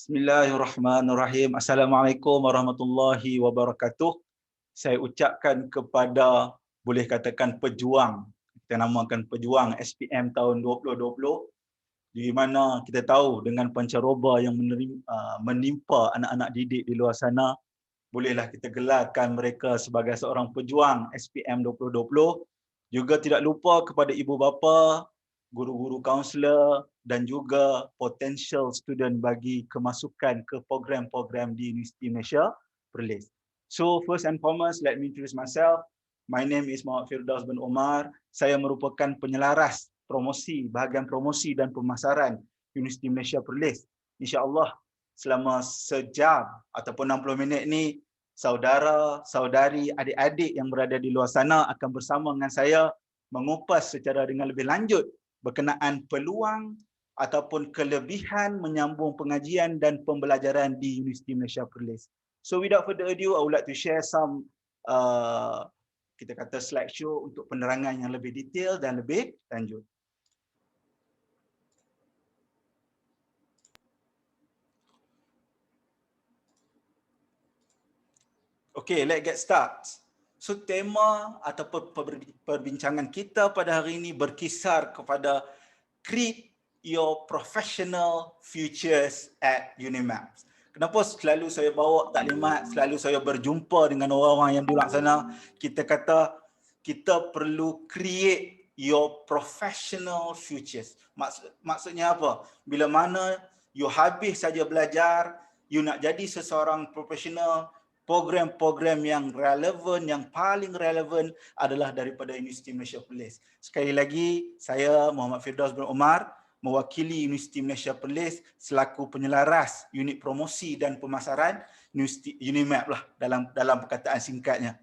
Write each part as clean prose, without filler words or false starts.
Bismillahirrahmanirrahim. Assalamualaikum warahmatullahi wabarakatuh. Saya ucapkan kepada, boleh katakan pejuang, kita namakan pejuang SPM tahun 2020, di mana kita tahu dengan pancaroba yang menimpa anak-anak didik di luar sana, bolehlah kita gelarkan mereka sebagai seorang pejuang SPM 2020. Juga tidak lupa kepada ibu bapa, guru-guru kaunselor dan juga potential student bagi kemasukan ke program-program di Universiti Malaysia Perlis. So first and foremost, let me introduce myself. My name is Muhammad Firdaus bin Omar. Saya merupakan penyelaras promosi, bahagian promosi dan pemasaran Universiti Malaysia Perlis. InsyaAllah selama sejam ataupun 60 minit ni, saudara, saudari, adik-adik yang berada di luar sana akan bersama dengan saya mengupas secara dengan lebih lanjut berkenaan peluang ataupun kelebihan menyambung pengajian dan pembelajaran di Universiti Malaysia Perlis. So without further ado, I would like to share some kita kata slideshow untuk penerangan yang lebih detail dan lebih lanjut. Okay, let's get start. So tema ataupun perbincangan kita pada hari ini berkisar kepada create your professional futures at UNIMAP. Kenapa selalu saya bawa taklimat, selalu saya berjumpa dengan orang-orang yang di luar sana, kita kata kita perlu create your professional futures. Maksudnya apa? Bila mana you habis saja belajar, you nak jadi seseorang profesional, program-program yang relevan, yang paling relevan adalah daripada Universiti Malaysia Perlis. Sekali lagi, saya Muhammad Firdaus bin Umar, mewakili Universiti Malaysia Perlis selaku penyelaras unit promosi dan pemasaran Universiti UNIMAP lah dalam perkataan singkatnya.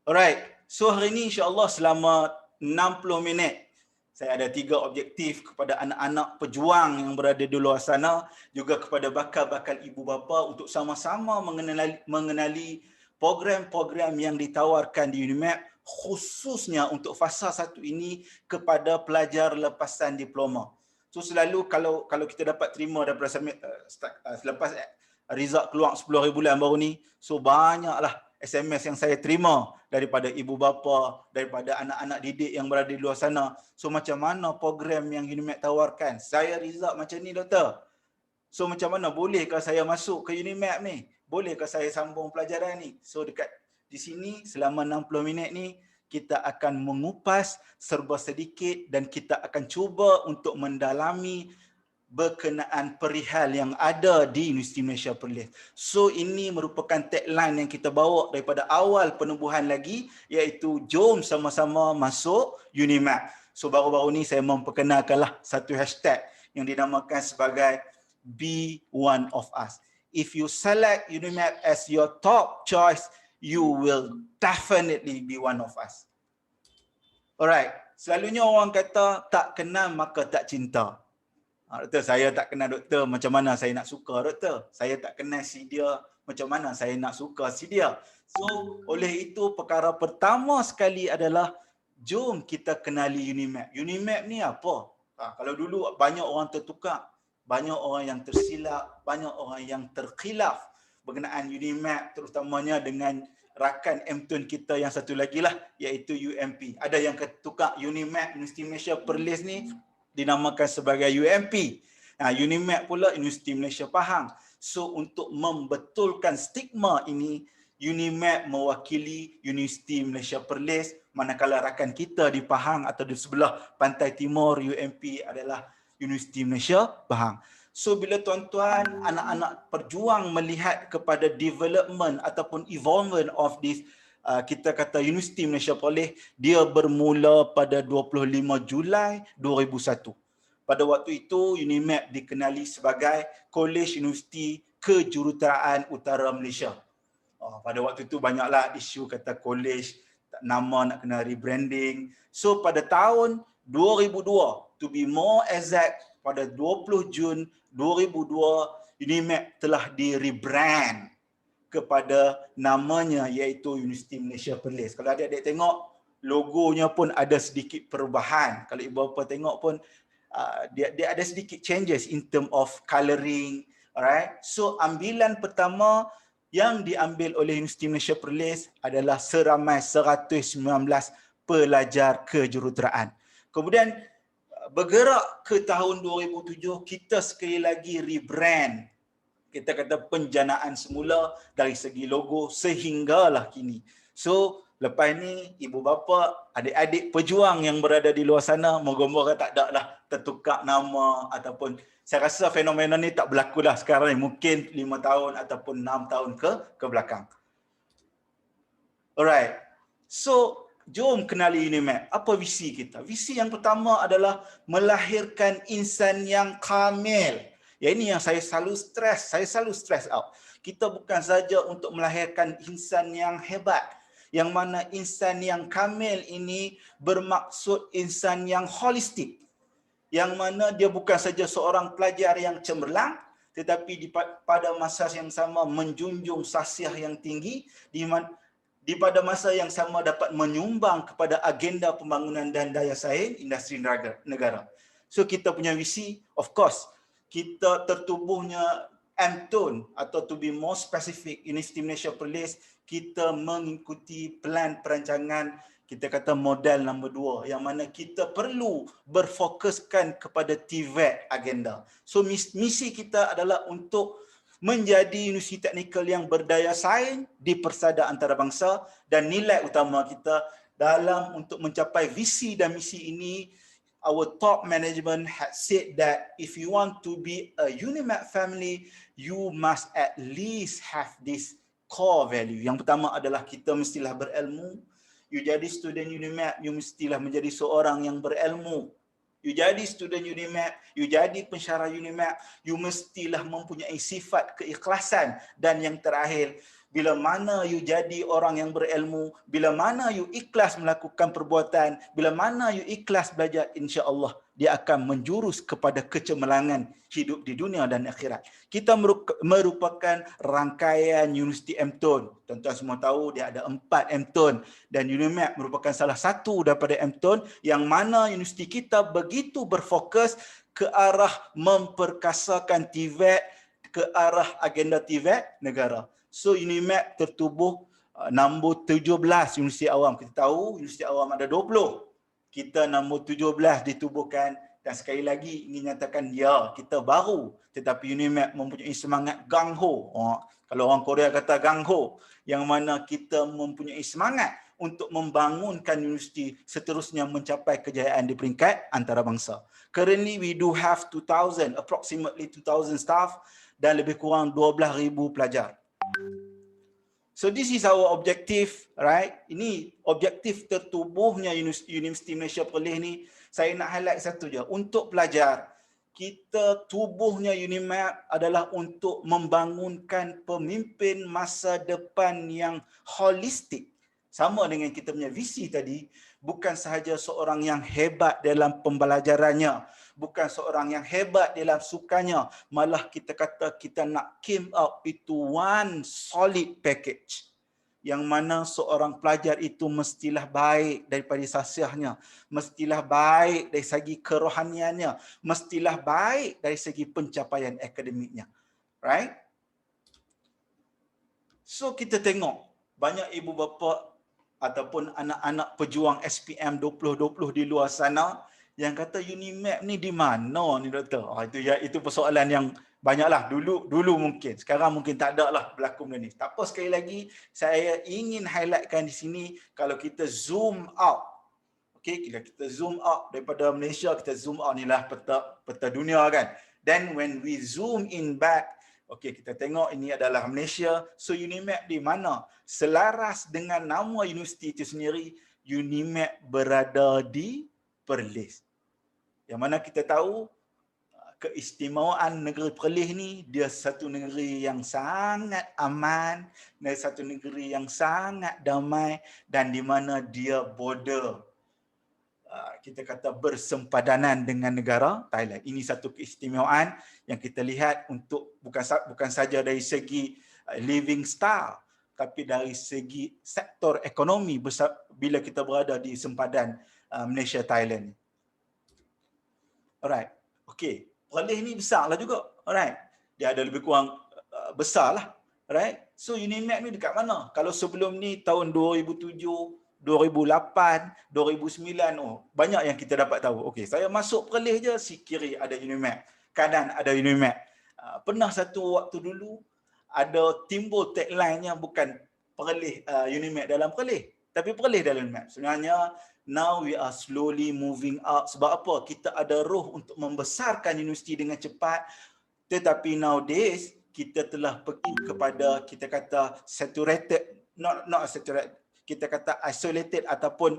Alright, so hari ini insya-Allah selama 60 minit saya ada 3 objektif kepada anak-anak pejuang yang berada di luar sana, juga kepada bakal-bakal ibu bapa untuk sama-sama mengenali program-program yang ditawarkan di UNIMAP, khususnya untuk fasa 1 ini kepada pelajar lepasan diploma. So selalu kalau kita dapat terima daripada selepas result keluar 10 hari bulan baru ni, so banyaklah SMS yang saya terima daripada ibu bapa, daripada anak-anak didik yang berada di luar sana. So macam mana program yang UNIMAP tawarkan? Saya result macam ni doktor. So macam mana, bolehkah saya masuk ke UNIMAP ni? Bolehkah saya sambung pelajaran ni? So dekat di sini selama 60 minit ni kita akan mengupas serba sedikit dan kita akan cuba untuk mendalami berkenaan perihal yang ada di Universiti Malaysia Perlis. So ini merupakan tagline yang kita bawa daripada awal penubuhan lagi, iaitu jom sama-sama masuk UNIMAP. So baru-baru ni saya memperkenalkanlah satu hashtag yang dinamakan sebagai Be One of Us. If you select UNIMAP as your top choice, you will definitely be one of us. Alright, selalunya orang kata tak kenal maka tak cinta. Doktor, saya tak kenal doktor, macam mana saya nak suka doktor? Saya tak kenal si dia, macam mana saya nak suka si dia? So, oleh itu perkara pertama sekali adalah jom kita kenali UNIMAP. UNIMAP ni apa? Kalau dulu banyak orang tertukar, banyak orang yang tersilap, banyak orang yang terkhilaf berkenaan UNIMAP, terutamanya dengan rakan M-Tun kita yang satu lagi lah, iaitu UMP. Ada yang ketukar UNIMAP, Universiti Malaysia Perlis ni dinamakan sebagai UMP. UNIMAP pula Universiti Malaysia Pahang. So untuk membetulkan stigma ini, UNIMAP mewakili Universiti Malaysia Perlis, manakala rakan kita di Pahang atau di sebelah pantai timur UMP adalah Universiti Malaysia Pahang. So bila tuan-tuan, anak-anak perjuang melihat kepada development ataupun evolvement of this, kita kata Universiti Malaysia Perlis, dia bermula pada 25 Julai 2001. Pada waktu itu UNIMAP dikenali sebagai Kolej Universiti Kejuruteraan Utara Malaysia. Pada waktu itu banyaklah isu kata kolej, nama nak kena rebranding. So pada tahun 2002, to be more exact, pada 20 Jun 2002, UNIMAP telah di-rebrand kepada namanya, iaitu Universiti Malaysia Perlis. Kalau adik-adik tengok, logonya pun ada sedikit perubahan. Kalau ibu bapa tengok pun, dia ada sedikit changes in term of colouring. Alright. So ambilan pertama yang diambil oleh Universiti Malaysia Perlis adalah seramai 119 pelajar kejuruteraan. Kemudian bergerak ke tahun 2007, kita sekali lagi rebrand. Kita kata penjanaan semula dari segi logo sehinggalah kini. So lepas ni ibu bapa, adik-adik pejuang yang berada di luar sana, moga-moga tak ada lah tertukar nama ataupun saya rasa fenomena ni tak berlaku lah sekarang ni. Mungkin 5 tahun ataupun 6 tahun ke belakang. Alright. So jom kenali UNIMAP. Apa visi kita? Visi yang pertama adalah melahirkan insan yang kamil, Yang ini yang saya selalu stress out. Kita bukan saja untuk melahirkan insan yang hebat, yang mana insan yang kamil ini bermaksud insan yang holistik, yang mana dia bukan saja seorang pelajar yang cemerlang, tetapi pada masa yang sama menjunjung sasiah yang tinggi, di pada masa yang sama dapat menyumbang kepada agenda pembangunan dan daya saing industri negara. So kita punya visi, of course, kita tertubuhnya M-Tone, atau to be more specific, Universiti Malaysia Perlis, kita mengikuti plan perancangan, kita kata model nombor 2, yang mana kita perlu berfokuskan kepada TVET agenda. So misi kita adalah untuk menjadi universiti teknikal yang berdaya saing di persada antarabangsa, dan nilai utama kita dalam untuk mencapai visi dan misi ini, our top management had said that if you want to be a UNIMAP family, you must at least have this core value. Yang pertama adalah kita mestilah berilmu. You jadi student UNIMAP, you mestilah menjadi seorang yang berilmu. You jadi student UNIMAP, you jadi pensyarah UNIMAP, you mestilah mempunyai sifat keikhlasan. Dan yang terakhir, bila mana you jadi orang yang berilmu, bila mana you ikhlas melakukan perbuatan, bila mana you ikhlas belajar, insya-Allah dia akan menjurus kepada kecemerlangan hidup di dunia dan akhirat. Kita merupakan rangkaian Universiti M-Tone. Tuan-tuan semua tahu dia ada 4 M-Tone, dan UNIMAP merupakan salah satu daripada M-Tone, yang mana universiti kita begitu berfokus ke arah memperkasakan TVET, ke arah agenda TVET negara. So UNIMAP tertubuh nombor 17 universiti awam. Kita tahu universiti awam ada 20. Kita nombor 17 ditubuhkan, dan sekali lagi ingin nyatakan ya, kita baru, tetapi UNIMAP mempunyai semangat gang ho. Kalau orang Korea kata gang ho, yang mana kita mempunyai semangat untuk membangunkan universiti seterusnya mencapai kejayaan di peringkat antarabangsa. Currently we do have approximately 2,000 staff dan lebih kurang 12,000 pelajar. So this is our objective, right? Ini objektif tertubuhnya Universiti Malaysia Perlis ni. Saya nak highlight satu je. Untuk pelajar, kita tubuhnya UNIMAP adalah untuk membangunkan pemimpin masa depan yang holistik. Sama dengan kita punya visi tadi, bukan sahaja seorang yang hebat dalam pembelajarannya, bukan seorang yang hebat dalam sukanya, malah kita kata kita nak came up itu one solid package, yang mana seorang pelajar itu mestilah baik daripada sasiahnya, mestilah baik dari segi kerohaniannya, mestilah baik dari segi pencapaian akademiknya. Right? So kita tengok banyak ibu bapa ataupun anak-anak pejuang SPM 2020 di luar sana yang kata UNIMAP ni di mana ni doktor? Itu persoalan yang banyaklah dulu mungkin. Sekarang mungkin tak ada lah berlaku benda ni. Tak apa, sekali lagi saya ingin highlightkan di sini, kalau kita zoom out. Okey, kita zoom out daripada Malaysia, kita zoom out ni lah peta dunia kan. Then when we zoom in back, okey, kita tengok ini adalah Malaysia. So UNIMAP di mana? Selaras dengan nama universiti itu sendiri, UNIMAP berada di Perlis. Yang mana kita tahu keistimewaan negeri Perlis ni, dia satu negeri yang sangat aman, dan satu negeri yang sangat damai, dan di mana dia border, kita kata bersempadanan dengan negara Thailand. Ini satu keistimewaan yang kita lihat untuk bukan saja dari segi living style, tapi dari segi sektor ekonomi bila kita berada di sempadan Malaysia Thailand. Alright. Okey. Perlis ni besar lah juga. Alright. Dia ada lebih kurang besar lah. Alright. So UNIMAP ni dekat mana? Kalau sebelum ni tahun 2007, 2008, 2009, banyak yang kita dapat tahu. Okey, saya masuk Perlis je, si kiri ada UNIMAP, kanan ada UNIMAP. Pernah satu waktu dulu ada timbul tagline-nya bukan Perlis UNIMAP dalam Perlis, tapi Perlis dalam UNIMAP. Sebenarnya now we are slowly moving up. Sebab apa? Kita ada roh untuk membesarkan universiti dengan cepat, tetapi nowadays kita telah pergi kepada, kita kata saturated, not saturated, kita kata isolated ataupun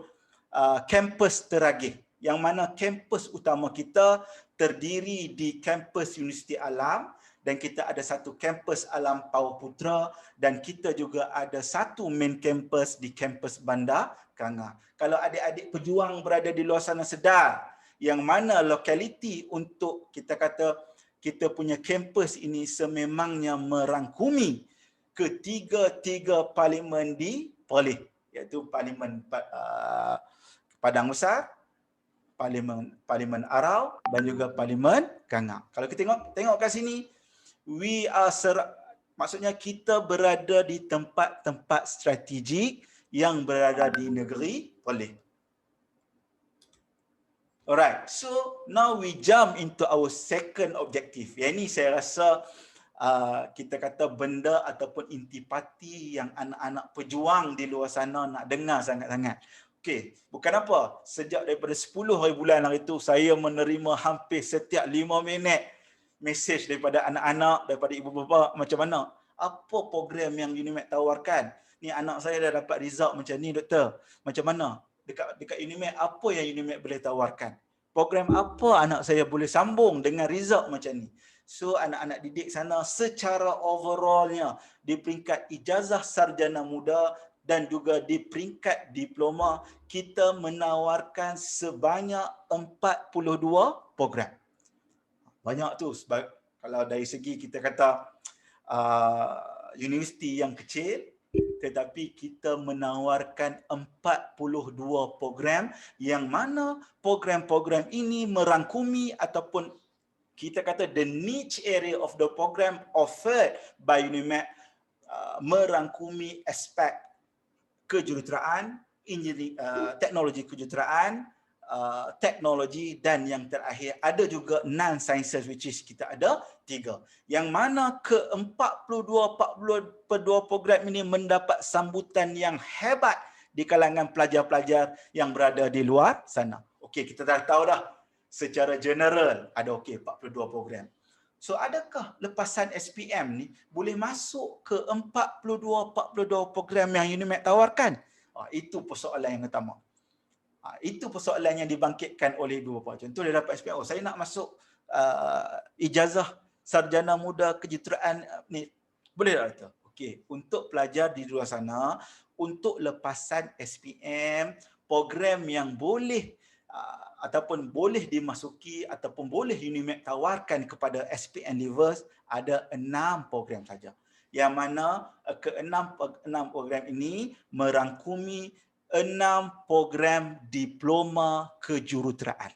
kampus teragih, yang mana kampus utama kita terdiri di kampus Universiti Alam, dan kita ada satu kampus Alam Pau Putra, dan kita juga ada satu main kampus di kampus Bandar Kanga. Kalau adik-adik pejuang berada di luar sana sedar yang mana lokaliti untuk kita kata kita punya kampus ini sememangnya merangkumi ketiga-tiga parlimen di Perlis, iaitu Parlimen Padang Besar, Parlimen Arau dan juga Parlimen Kangah. Kalau kita tengok kat sini, maksudnya kita berada di tempat-tempat strategik yang berada di negeri Perlis. Alright, so now we jump into our second objective. Yang ini saya rasa kita kata benda ataupun intipati yang anak-anak pejuang di luar sana nak dengar sangat-sangat. Okey, bukan apa, sejak daripada 10 hari bulan hari itu, saya menerima hampir setiap 5 minit mesej daripada anak-anak, daripada ibu bapa, macam mana? Apa program yang UNIMED tawarkan? Ni anak saya dah dapat result macam ni, doktor. Macam mana? Dekat UNIMED, apa yang UNIMED boleh tawarkan? Program apa anak saya boleh sambung dengan result macam ni? So anak-anak didik sana secara overallnya di peringkat ijazah sarjana muda dan juga di peringkat diploma, kita menawarkan sebanyak 42 program. Banyak tu, kalau dari segi kita kata universiti yang kecil, tetapi kita menawarkan 42 program yang mana program-program ini merangkumi ataupun kita kata the niche area of the program offered by UNIMED merangkumi aspek kejuruteraan, engineering, teknologi kejuruteraan, teknologi, dan yang terakhir ada juga non-sciences, which is kita ada 3. Yang mana ke-42 program ini mendapat sambutan yang hebat di kalangan pelajar-pelajar yang berada di luar sana. Okey, kita dah tahu dah secara general ada 42 program. So adakah lepasan SPM ni boleh masuk ke 42 program yang UNIMED tawarkan? Itu persoalan yang utama. Itu persoalan yang dibangkitkan oleh ibu bapa. Contoh dia dapat SPM, saya nak masuk ijazah sarjana muda kejuruteraan ni, boleh tak itu? Okey, untuk pelajar di luar sana, untuk lepasan SPM, program yang boleh ataupun boleh dimasuki ataupun boleh UNIMED tawarkan kepada SPM leavers ada 6 program saja. Yang mana ke-6 program ini merangkumi 6 program diploma kejuruteraan.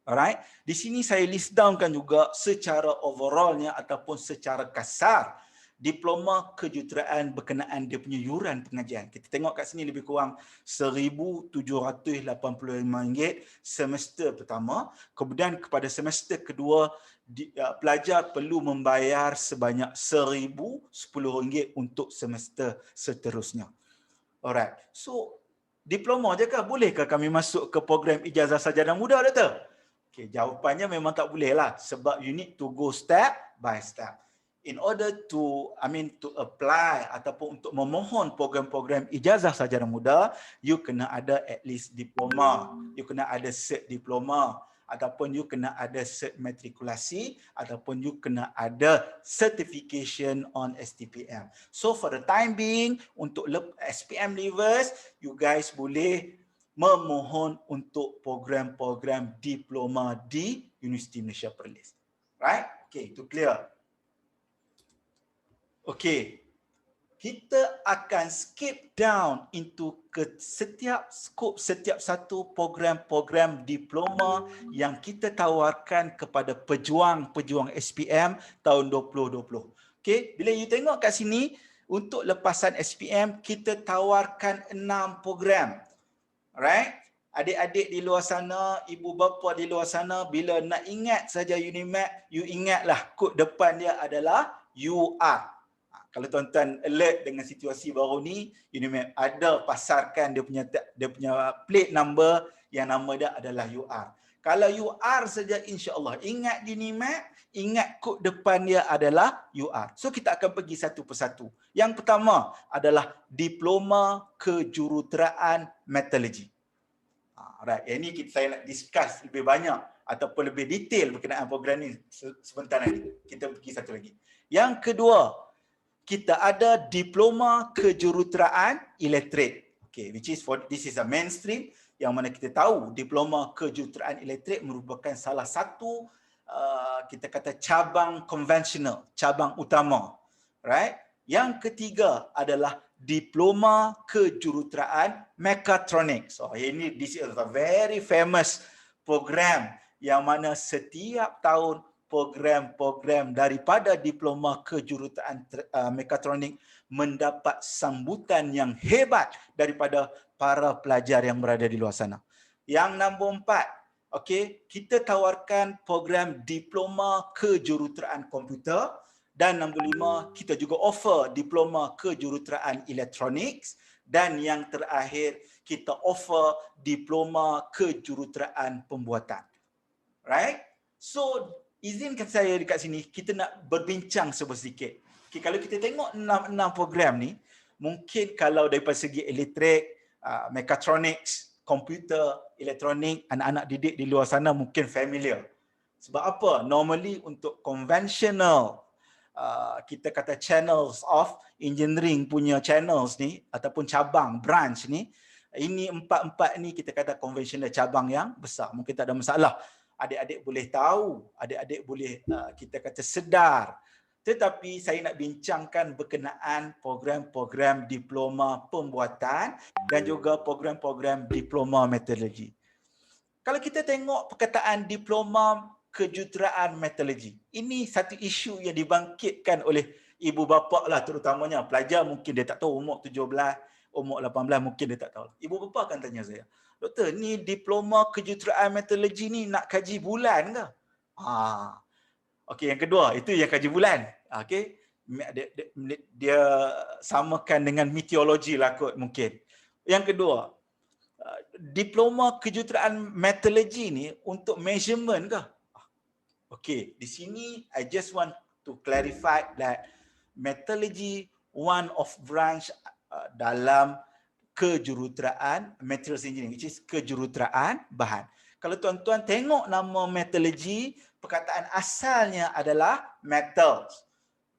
Alright, di sini saya list downkan juga secara overallnya ataupun secara kasar diploma kejuruteraan berkenaan dia punya yuran pengajian. Kita tengok kat sini lebih kurang RM1,785 semester pertama. Kemudian kepada semester kedua, pelajar perlu membayar sebanyak RM1,010 untuk semester seterusnya. Alright, so diploma je kah? Bolehkah kami masuk ke program ijazah sarjana muda, doktor? Okay, jawapannya memang tak boleh lah, sebab you need to go step by step. In order to apply ataupun untuk memohon program-program ijazah sarjana muda, you kena ada at least diploma, you kena ada cert diploma, ataupun you kena ada cert matrikulasi, ataupun you kena ada certification on STPM. So for the time being, untuk SPM leavers, you guys boleh memohon untuk program-program diploma di Universiti Malaysia Perlis. Right? Okay, itu clear. Okey, kita akan skip down into setiap satu program-program diploma yang kita tawarkan kepada pejuang-pejuang SPM tahun 2020. Okey, bila you tengok kat sini, untuk lepasan SPM kita tawarkan 6 program. Alright? Adik-adik di luar sana, ibu bapa di luar sana, bila nak ingat saja UNIMED, you ingatlah kod depan dia adalah UR. Kalau tuan-tuan alert dengan situasi baru ni, UNIMED ada pasarkan dia punya plate number yang nama dia adalah UR. Kalau UR saja, insya-Allah ingat UNIMED, ingat kod depan dia adalah UR. So kita akan pergi satu persatu. Yang pertama adalah diploma kejuruteraan metallurgi. Alright, yang ini saya nak discuss lebih banyak ataupun lebih detail berkenaan program ni sebentar nanti. Kita pergi satu lagi. Yang kedua, kita ada diploma kejuruteraan elektrik. Okay, which is this is a mainstream, yang mana kita tahu diploma kejuruteraan elektrik merupakan salah satu kita kata cabang konvensional, cabang utama. Right? Yang ketiga adalah diploma kejuruteraan mechatronics. So ini this is a very famous program yang mana setiap tahun program-program daripada diploma kejuruteraan mekatronik mendapat sambutan yang hebat daripada para pelajar yang berada di luar sana. Yang nombor 4, okey, kita tawarkan program diploma kejuruteraan komputer, dan nombor 5, kita juga offer diploma kejuruteraan elektronik, dan yang terakhir kita offer diploma kejuruteraan pembuatan. Right? So izinkan saya dekat sini, kita nak berbincang sedikit. Okay, kalau kita tengok 6 program ni, mungkin kalau daripada segi elektrik, mechatronics, komputer, elektronik, anak-anak didik di luar sana mungkin familiar. Sebab apa? Normally untuk conventional, kita kata channels of engineering punya channels ni, ataupun cabang, branch ni, ini 4 ni kita kata conventional cabang yang besar. Mungkin tak ada masalah. Adik-adik boleh tahu, adik-adik boleh kita kata sedar. Tetapi saya nak bincangkan berkenaan program-program diploma pembuatan dan juga program-program diploma metodologi. Kalau kita tengok perkataan diploma kejuruteraan metodologi, ini satu isu yang dibangkitkan oleh ibu bapa lah, terutamanya pelajar mungkin dia tak tahu, umur 17, umur 18 mungkin dia tak tahu. Ibu bapa akan tanya saya, doktor, ni diploma kejuruteraan metodologi ni nak kaji bulan ke? Okey, yang kedua, itu yang kaji bulan. Okey, dia samakan dengan meteorologi lah kot mungkin. Yang kedua, diploma kejuruteraan metodologi ni untuk measurement ke? Okey, di sini I just want to clarify that metodology one of branch dalam kejuruteraan materials engineering, which is kejuruteraan bahan. Kalau tuan-tuan tengok nama metodologi, perkataan asalnya adalah metals.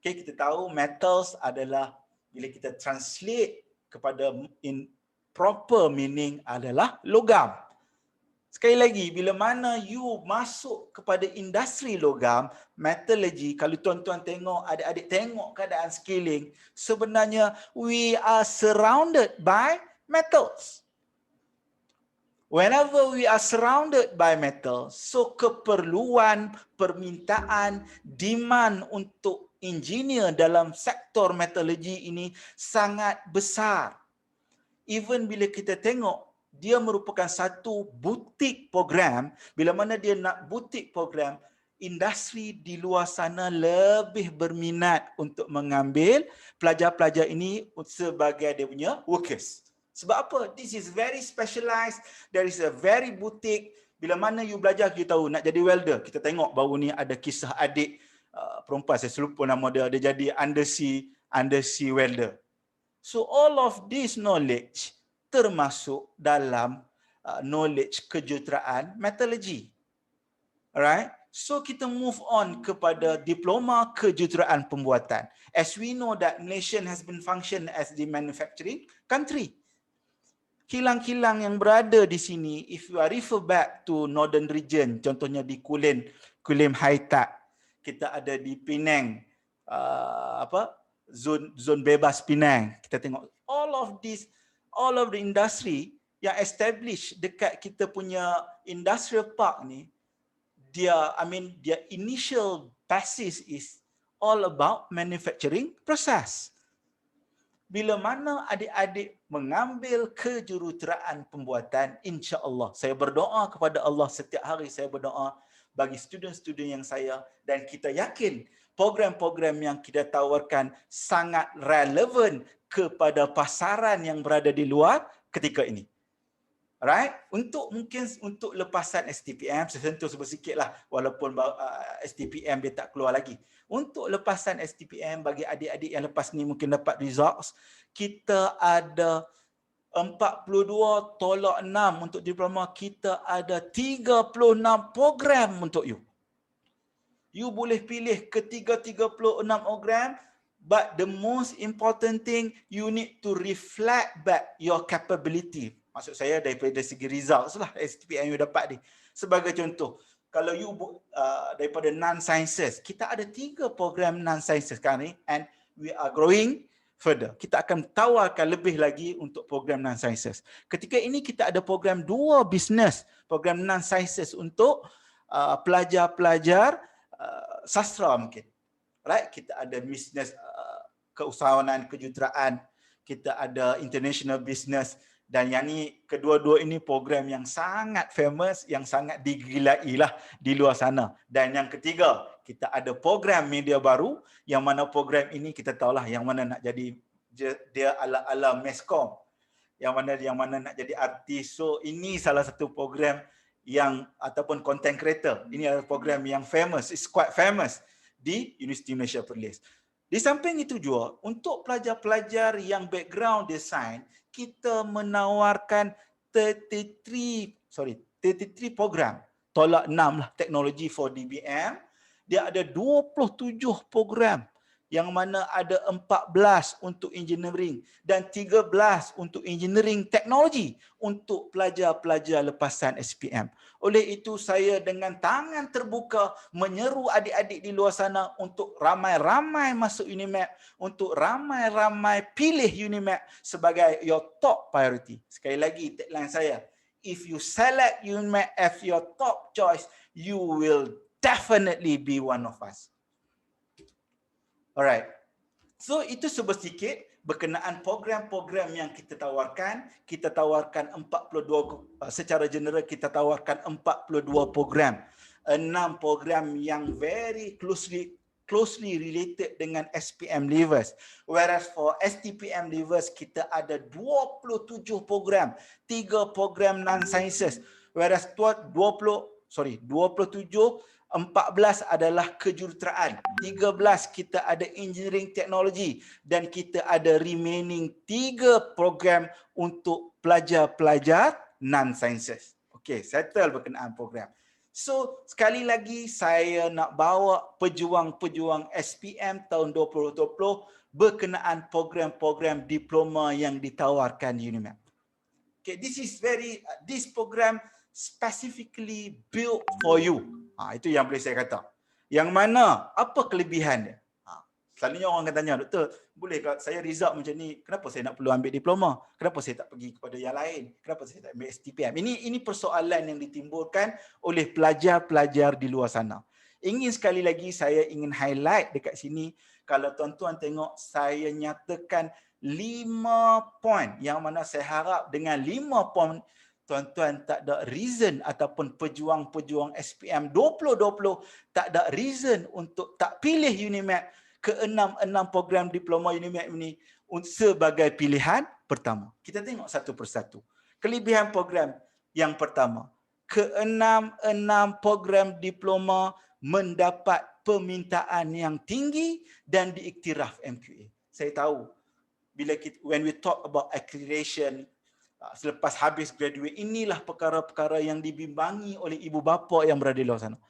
Okay, kita tahu metals adalah bila kita translate kepada in proper meaning adalah logam. Sekali lagi, bila mana you masuk kepada industri logam, metallurgy, kalau tuan-tuan tengok, adik-adik tengok keadaan sekeliling, sebenarnya we are surrounded by metals. Whenever we are surrounded by metal, so keperluan, permintaan, demand untuk engineer dalam sektor metallurgi ini sangat besar. Even bila kita tengok, dia merupakan satu butik program, bila mana dia nak butik program, industri di luar sana lebih berminat untuk mengambil pelajar-pelajar ini sebagai dia punya workers. Sebab apa? This is very specialized. There is a very boutique. Bila mana you belajar, kita tahu nak jadi welder. Kita tengok baru ni ada kisah adik perempuan, saya lupa nama dia. Dia jadi undersea welder. So all of this knowledge termasuk dalam knowledge kejuruteraan metallurgi. Alright? So kita move on kepada diploma kejuruteraan pembuatan. As we know that Malaysia has been function as the manufacturing country. Kilang-kilang yang berada di sini, if you are refer back to northern region, contohnya di Kulim Haitak, kita ada di Penang, zon bebas Penang. Kita tengok all of the industry yang established dekat kita punya industrial park ni, dia initial basis is all about manufacturing process. Bila mana adik-adik mengambil kejuruteraan pembuatan, insya-Allah saya berdoa kepada Allah setiap hari, saya berdoa bagi student-student yang saya, dan kita yakin program-program yang kita tawarkan sangat relevan kepada pasaran yang berada di luar ketika ini. Right? Untuk lepasan STPM, saya sentuh sedikitlah walaupun STPM dia tak keluar lagi. Untuk lepasan STPM bagi adik-adik yang lepas ni mungkin dapat results, kita ada 42 tolak 6 untuk diploma, kita ada 36 program untuk you. You boleh pilih ketiga 36 program, but the most important thing, you need to reflect back your capability. Maksud saya daripada segi results lah STPM you dapat ni. Sebagai contoh, kalau you daripada non-sciences, kita ada 3 program non-sciences sekarang ni, and we are growing further. Kita akan tawarkan lebih lagi untuk program non-sciences. Ketika ini kita ada program 2 business, program non-sciences untuk pelajar-pelajar sastra mungkin. Right? Kita ada business keusahawanan, kejuruteraan, kita ada international business, dan yang ni kedua-dua ini program yang sangat famous, yang sangat digilai lah di luar sana. Dan yang ketiga, kita ada program media baru, yang mana program ini kita tahulah yang mana nak jadi dia ala-ala meskom, yang mana nak jadi artis. So ini salah satu program yang ataupun content creator. Ini adalah program yang famous, it's quite famous di Universiti Malaysia Perlis. Di samping itu juga, untuk pelajar-pelajar yang background design, kita menawarkan 33 program. Tolak 6 lah, teknologi for DBM. Dia ada 27 program, yang mana ada 14 untuk engineering dan 13 untuk engineering teknologi untuk pelajar-pelajar lepasan SPM. Oleh itu saya dengan tangan terbuka menyeru adik-adik di luar sana untuk ramai-ramai masuk UNIMAP, untuk ramai-ramai pilih UNIMAP sebagai your top priority. Sekali lagi tagline saya, if you select UNIMAP as your top choice, you will definitely be one of us. Alright, so itu sedikit berkenaan program-program yang kita tawarkan. Kita tawarkan 42, secara general kita tawarkan 42 program. 6 program yang very closely related dengan SPM Livers. Whereas for STPM Livers kita ada 27 program, 3 program non-sciences. Whereas 27, 14 adalah kejuruteraan, 13 kita ada engineering teknologi, dan kita ada remaining 3 program untuk pelajar-pelajar non-sciences. Okey, settle berkenaan program. So, sekali lagi saya nak bawa pejuang-pejuang SPM tahun 2020 berkenaan program-program diploma yang ditawarkan UNIMAP. Okay, this program specifically built for you. Itu yang boleh saya kata. Yang mana, apa kelebihan dia? Selalunya orang akan tanya, doktor, boleh tak saya result macam ni, kenapa saya nak perlu ambil diploma? Kenapa saya tak pergi kepada yang lain? Kenapa saya tak ambil STPM? Ini persoalan yang ditimbulkan oleh pelajar-pelajar di luar sana. Sekali lagi saya ingin highlight dekat sini, kalau tuan-tuan tengok, saya nyatakan 5 poin, yang mana saya harap dengan 5 poin tuan-tuan tak ada reason ataupun pejuang-pejuang SPM 2020 tak ada reason untuk tak pilih UNIMAP ke 6 program diploma UNIMAP ini sebagai pilihan pertama. Kita tengok satu persatu. Kelebihan program yang pertama, ke-6 program diploma mendapat permintaan yang tinggi dan diiktiraf MQA. Saya tahu when we talk about accreditation, selepas habis graduate, inilah perkara-perkara yang dibimbangi oleh ibu bapa yang berada di luar sana.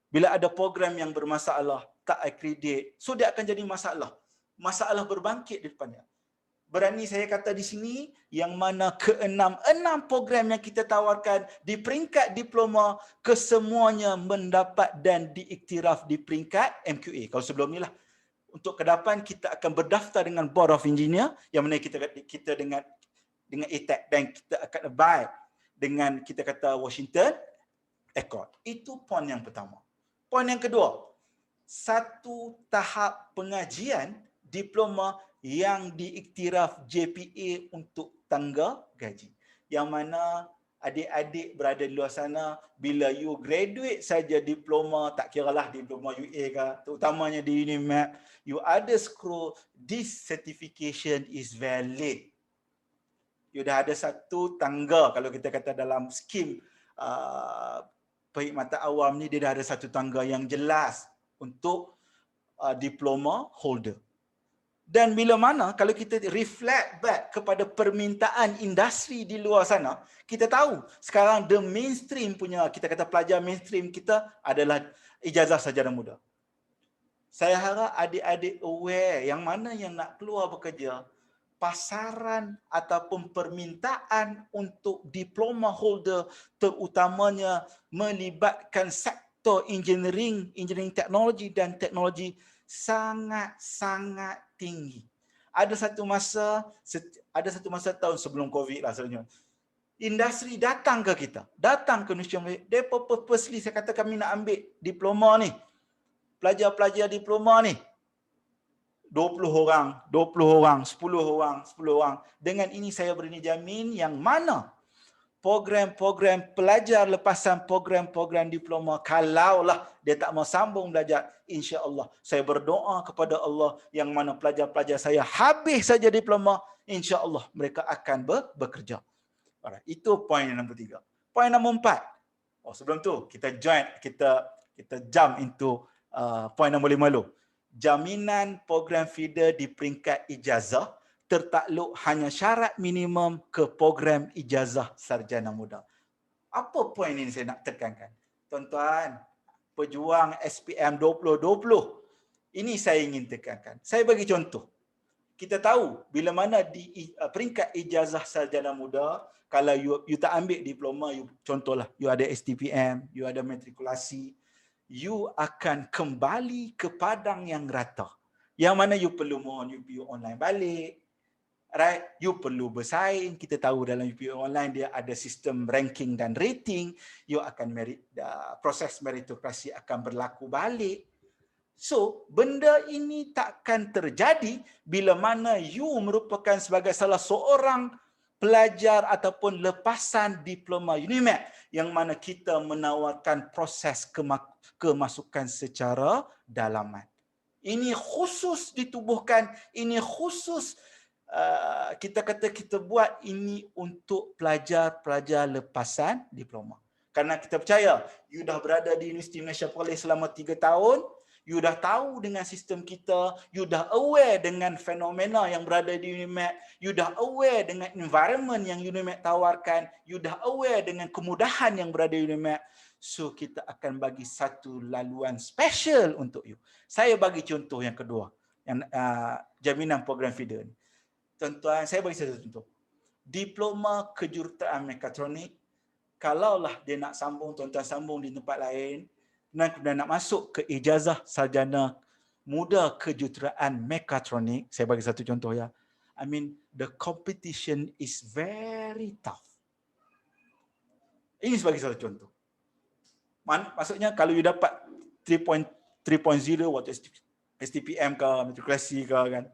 Bila ada program yang bermasalah, tak accredit, so dia akan jadi masalah. Masalah berbangkit di depannya. Berani saya kata di sini, yang mana ke-6 program yang kita tawarkan di peringkat diploma, kesemuanya mendapat dan diiktiraf di peringkat MQA. Kalau sebelum ni lah. Untuk ke depan, kita akan berdaftar dengan Board of Engineer, yang mana kita dengan ATAC, dan kita akan abide dengan kita kata Washington Accord. Itu poin yang pertama. Poin yang kedua, satu tahap pengajian diploma yang diiktiraf JPA untuk tangga gaji. Yang mana adik-adik berada di luar sana, bila you graduate saja diploma, tak kiralah diploma UA ke, terutamanya di UNIMAP, you ada scroll, this certification is valid. You dah ada satu tangga, kalau kita kata dalam skim perkhidmatan awam ni, dia dah ada satu tangga yang jelas untuk diploma holder. Dan bila mana kalau kita reflect back kepada permintaan industri di luar sana, kita tahu sekarang the mainstream punya, kita kata pelajar mainstream kita adalah ijazah sarjana muda. Saya harap adik-adik aware yang mana yang nak keluar bekerja, pasaran ataupun permintaan untuk diploma holder terutamanya melibatkan sektor engineering teknologi dan teknologi sangat-sangat tinggi. Ada satu masa tahun sebelum COVID lah sebenarnya. Industri datang ke kita, datang ke Nusia Malaysia. Dia purposely, saya kata kami nak ambil diploma ni. Pelajar-pelajar diploma ni. 20 orang, 10 orang. Dengan ini saya berani jamin yang mana program-program pelajar lepasan program-program diploma, kalaulah dia tak mau sambung belajar, insya-Allah saya berdoa kepada Allah yang mana pelajar-pelajar saya habis saja diploma, insya-Allah mereka akan bekerja. Alright, itu poin yang nombor 3. Poin nombor 4. Sebelum tu kita jump into poin nombor 5 dulu. Jaminan program feeder di peringkat ijazah tertakluk hanya syarat minimum ke program ijazah sarjana muda. Apa poin ini saya nak tekankan? Tuan-tuan, pejuang SPM 2020, ini saya ingin tekankan. Saya bagi contoh. Kita tahu bila mana di peringkat ijazah sarjana muda, kalau you tak ambil diploma, contohlah, you ada STPM, you ada matrikulasi, you akan kembali ke padang yang rata. Yang mana you perlu mohon UPU online balik. Right? You perlu bersaing. Kita tahu dalam UPU online dia ada sistem ranking dan rating. You akan proses meritokrasi akan berlaku balik. So, benda ini takkan terjadi bila mana you merupakan sebagai salah seorang pelajar ataupun lepasan diploma UNIMAC yang mana kita menawarkan proses kemasukan secara dalaman. Ini khusus ditubuhkan, ini khusus kita buat ini untuk pelajar-pelajar lepasan diploma. Karena kita percaya, you dah berada di Universiti Malaysia Perlis selama 3 tahun, you dah tahu dengan sistem kita, you dah aware dengan fenomena yang berada di UNIMAC, you dah aware dengan environment yang UNIMAC tawarkan, you dah aware dengan kemudahan yang berada di UNIMAC. So, kita akan bagi satu laluan special untuk you. Saya bagi contoh yang kedua, yang jaminan program feeder ni. Tuan-tuan, saya bagi satu contoh. Diploma kejuruteraan mekatronik, kalaulah dia nak sambung, tuan-tuan sambung di tempat lain, dan nak masuk ke ijazah sarjana muda kejuruteraan mekatronik, saya bagi satu contoh ya. I mean, the competition is very tough. Ini sebagai satu contoh. Maksudnya kalau you dapat 3.0 waktu STPM ke, matrikulasi ke kan,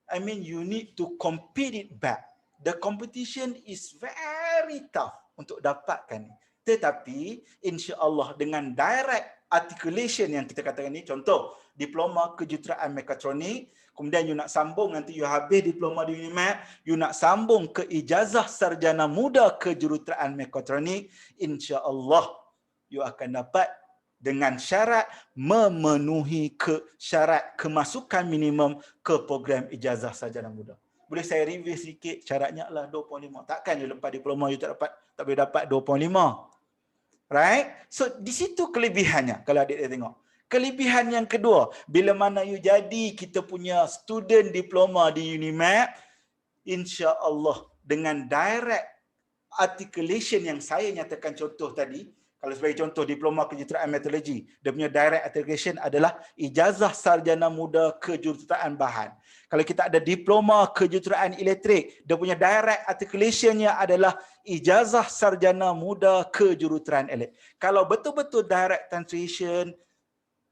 I mean you need to compete it back. The competition is very tough untuk dapatkan ni. Tetapi insya-Allah dengan direct articulation yang kita katakan ni, contoh diploma kejuruteraan mekatronik, kemudian you nak sambung nanti you habis diploma di UNIMAC, you nak sambung ke ijazah sarjana muda kejuruteraan mekatronik, insya-Allah you akan dapat dengan syarat memenuhi syarat kemasukan minimum ke program ijazah sarjana muda. Boleh saya review sikit syaratnya lah 2.5. Takkan you lepas diploma you tak boleh dapat 2.5. Right? So di situ kelebihannya kalau adik-adik tengok. Kelebihan yang kedua, bila mana you jadi kita punya student diploma di UNIMAC, insya-Allah dengan direct articulation yang saya nyatakan contoh tadi, kalau sebagai contoh diploma kejuruteraan meteorologi, dia punya direct articulation adalah ijazah sarjana muda kejuruteraan bahan. Kalau kita ada diploma kejuruteraan elektrik, dia punya direct articulationnya adalah ijazah sarjana muda kejuruteraan elektrik. Kalau betul-betul direct translation,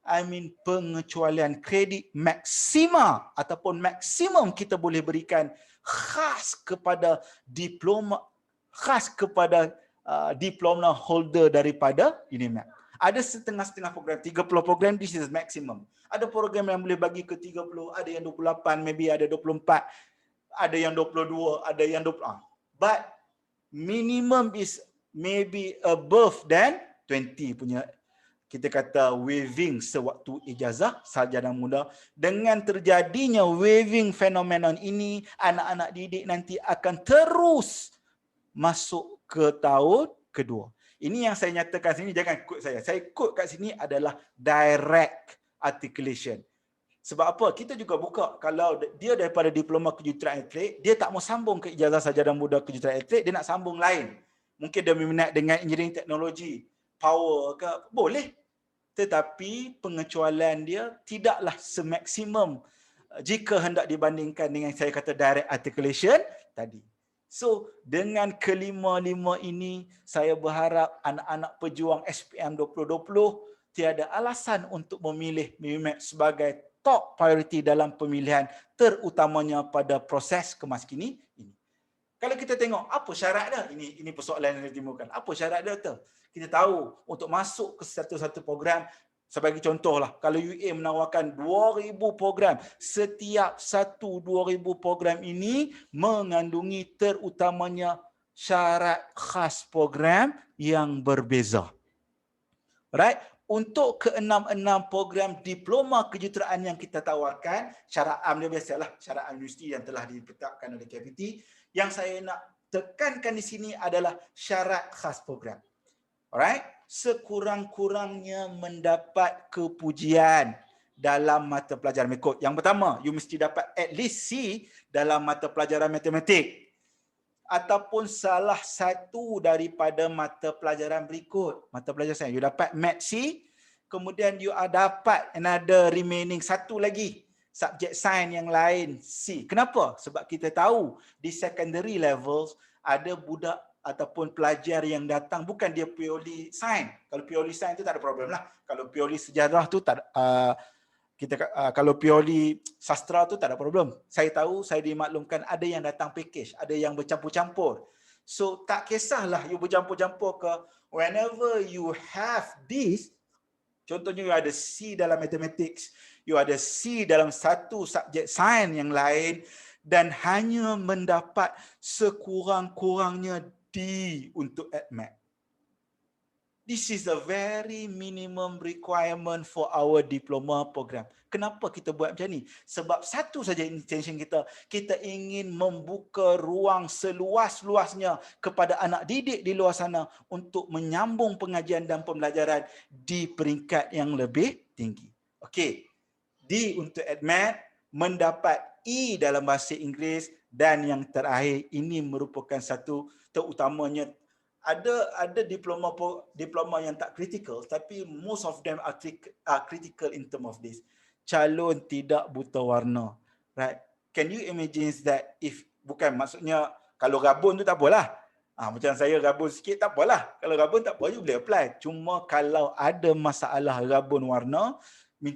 I mean pengecualian kredit maksima ataupun maksimum kita boleh berikan khas kepada diploma, khas kepada diploma holder daripada UNIMAC. Ada setengah-setengah program, 30 program, this is maximum. Ada program yang boleh bagi ke 30, ada yang 28, maybe ada 24, ada yang 22, ada yang 20. But minimum is maybe above than 20 punya kita kata waiving sewaktu ijazah sarjana muda. Dengan terjadinya waiving phenomenon ini, anak-anak didik nanti akan terus masuk ke tahun kedua. Ini yang saya nyatakan sini, jangan quote saya. Saya quote kat sini adalah direct articulation. Sebab apa? Kita juga buka, kalau dia daripada diploma kejuruteraan atlet, dia tak mau sambung ke ijazah sarjana muda kejuruteraan atlet, dia nak sambung lain. Mungkin dia minat dengan engineering teknologi, power ke, boleh. Tetapi pengecualian dia tidaklah semaksimum jika hendak dibandingkan dengan saya kata direct articulation tadi. So, dengan kelima-lima ini, saya berharap anak-anak pejuang SPM 2020 tiada alasan untuk memilih MIMAC sebagai top priority dalam pemilihan, terutamanya pada proses kemaskini ini. Kalau kita tengok apa syarat dia, ini persoalan yang ditimbulkan. Apa syarat dia tu? Kita tahu untuk masuk ke satu-satu program, sebagai contohlah, kalau UA menawarkan 2,000 program, setiap satu 2,000 program ini mengandungi terutamanya syarat khas program yang berbeza. Right? Untuk ke-6 program diploma kejuruteraan yang kita tawarkan, syarat am dia biasalah, syarat am universiti yang telah ditetapkan oleh KPT. Yang saya nak tekankan di sini adalah syarat khas program. Alright? Sekurang-kurangnya mendapat kepujian dalam mata pelajaran mekod. Yang pertama, you mesti dapat at least C dalam mata pelajaran matematik. Ataupun salah satu daripada mata pelajaran berikut. Mata pelajaran saya, you dapat Math C, kemudian you dapat another remaining satu lagi, subjek sains yang lain C. Kenapa? Sebab kita tahu di secondary levels ada budak ataupun pelajar yang datang bukan dia purely sains. Kalau purely sains tu tak ada problem lah. Kalau purely sejarah tu tak kalau purely sastra tu tak ada problem. Saya tahu, saya dimaklumkan ada yang datang package, ada yang bercampur-campur. So tak kisahlah you bercampur-campur ke, whenever you have this, contohnya you ada C dalam mathematics, you ada C dalam satu subjek sains yang lain, dan hanya mendapat sekurang-kurangnya D untuk ADMAT. This is a very minimum requirement for our diploma program. Kenapa kita buat macam ni? Sebab satu saja intention kita, kita ingin membuka ruang seluas-luasnya kepada anak didik di luar sana untuk menyambung pengajian dan pembelajaran di peringkat yang lebih tinggi. Okey. D untuk ADMAT, mendapat E dalam bahasa Inggeris, dan yang terakhir ini merupakan satu terutamanya. Ada diploma yang tak critical, tapi most of them are critical in term of this. Calon tidak buta warna. Right? Can you imagine that if, bukan maksudnya kalau rabun tu tak apalah. Macam saya rabun sikit tak apalah. Kalau rabun tak apa, you boleh apply. Cuma kalau ada masalah rabun warna,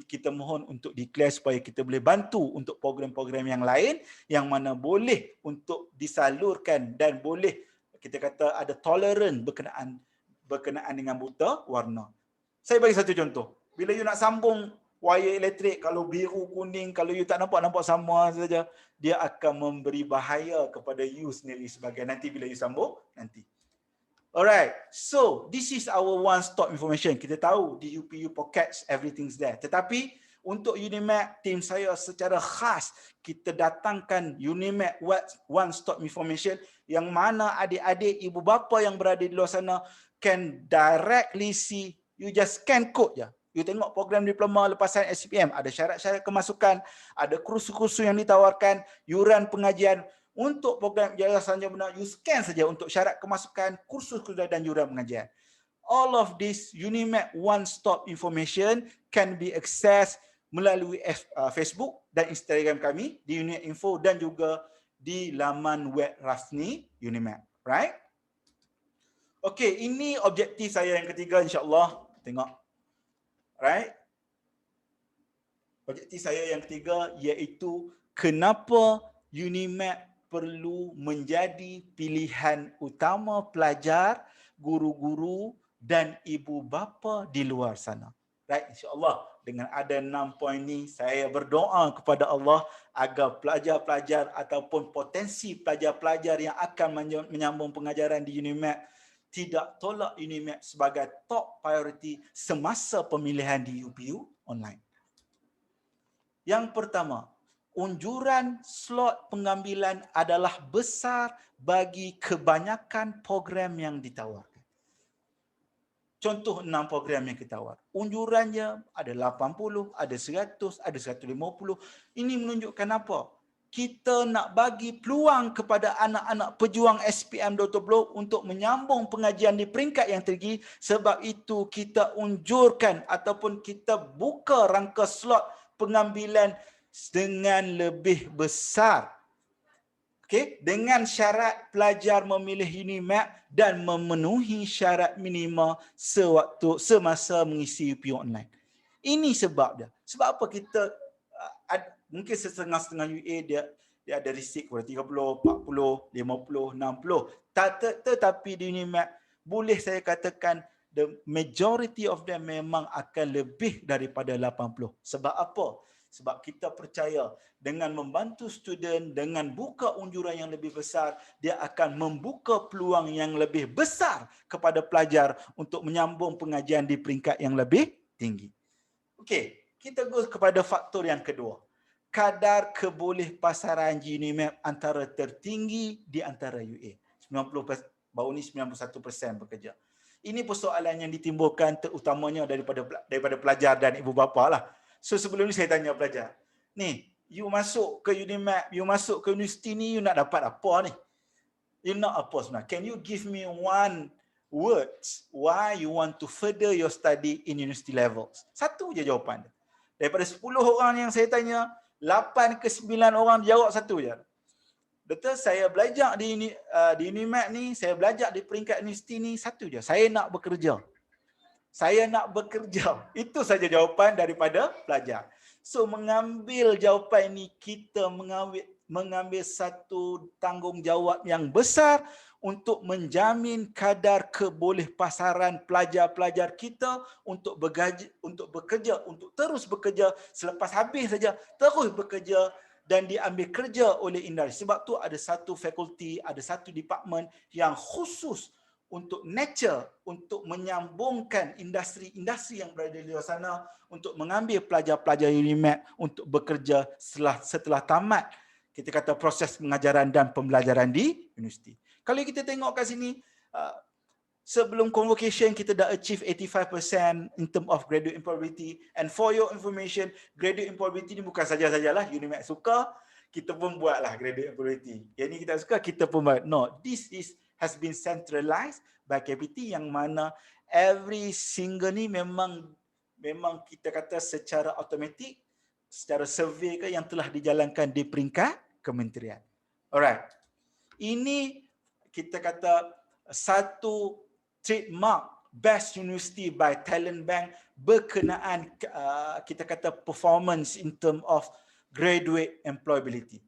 kita mohon untuk declare supaya kita boleh bantu untuk program-program yang lain yang mana boleh untuk disalurkan dan boleh kita kata ada toleran berkenaan dengan buta warna. Saya bagi satu contoh. Bila you nak sambung wire elektrik, kalau biru, kuning, kalau you tak nampak sama saja, dia akan memberi bahaya kepada you sendiri sebagai nanti bila you sambung nanti. Alright, so this is our one-stop information. Kita tahu di UPU Pockets, everything's there. Tetapi untuk UNIMAC, tim saya secara khas, kita datangkan UNIMAC one-stop information yang mana adik-adik, ibu bapa yang berada di luar sana can directly see, you just scan code je. You tengok program diploma lepasan SPM, ada syarat-syarat kemasukan, ada kursus-kursus yang ditawarkan, yuran pengajian. Untuk program ijazah sarjana muda, you scan saja untuk syarat kemasukan, kursus dan yuran pengajian. All of this UNIMAC one-stop information can be accessed melalui Facebook dan Instagram kami di UNIMAC Info dan juga di laman web rasmi UNIMAC. Right? Okey, ini objektif saya yang ketiga, insya-Allah. Tengok. Right? Objektif saya yang ketiga iaitu kenapa UNIMAC perlu menjadi pilihan utama pelajar, guru-guru dan ibu bapa di luar sana. Right, insya-Allah dengan ada 6 poin ni saya berdoa kepada Allah agar pelajar-pelajar ataupun potensi pelajar-pelajar yang akan menyambung pengajaran di UNIMAC tidak tolak UNIMAP sebagai top priority semasa pemilihan di UPU online. Yang pertama, unjuran slot pengambilan adalah besar bagi kebanyakan program yang ditawarkan. Contoh 6 program yang kita tawar. Unjurannya ada 80, ada 100, ada 150. Ini menunjukkan apa? Kita nak bagi peluang kepada anak-anak pejuang SPM Dr. Block untuk menyambung pengajian di peringkat yang tinggi. Sebab itu kita unjurkan ataupun kita buka rangka slot pengambilan dengan lebih besar. Okey, dengan syarat pelajar memilih UNIMAP dan memenuhi syarat minima semasa mengisi UPU online. Ini sebab dia. Sebab apa kita mungkin setengah-setengah UA dia ada risik kepada 30, 40, 50, 60. Tetapi di UNIMAP boleh saya katakan the majority of them memang akan lebih daripada 80. Sebab apa? Sebab kita percaya dengan membantu student, dengan buka unjuran yang lebih besar, dia akan membuka peluang yang lebih besar kepada pelajar untuk menyambung pengajian di peringkat yang lebih tinggi. Okey, kita go kepada faktor yang kedua. Kadar kebolehpasaran UNIMAP antara tertinggi di antara UA. 90%, baru ni 91% bekerja. Ini persoalan yang ditimbulkan terutamanya daripada pelajar dan ibu bapa lah. So sebelum ni saya tanya pelajar, ni you masuk ke UNIMAP, you masuk ke universiti ni, you nak dapat apa ni? You nak apa sebenarnya? Can you give me one words why you want to further your study in university levels? Satu je jawapan dia. Daripada 10 orang yang saya tanya, 8 ke 9 orang jawab satu je. Betul, saya belajar di UNIMAP ni, saya belajar di peringkat universiti ni, satu je. Saya nak bekerja. Saya nak bekerja. Itu saja jawapan daripada pelajar. So mengambil jawapan ini, kita mengambil satu tanggungjawab yang besar untuk menjamin kadar kebolehpasaran pelajar-pelajar kita untuk bekerja, untuk terus bekerja selepas habis saja, terus bekerja dan diambil kerja oleh industri. Sebab tu ada satu fakulti, ada satu department yang khusus untuk nature, untuk menyambungkan industri-industri yang berada di luar sana untuk mengambil pelajar-pelajar UNIMAP untuk bekerja setelah tamat kita kata proses pengajaran dan pembelajaran di universiti. Kalau kita tengok kat sini, sebelum convocation kita dah achieve 85% in term of graduate employability, and for your information, graduate employability ni bukan saja-sajalah UNIMAP suka, kita pun buatlah graduate employability. Yang ni kita suka, kita pun buat. No, this has been centralized by KPT yang mana every single ni memang kita kata secara automatik, secara survey ke yang telah dijalankan di peringkat kementerian. Alright. Ini kita kata satu trademark Best University by Talent Bank berkenaan kita kata performance in term of graduate employability.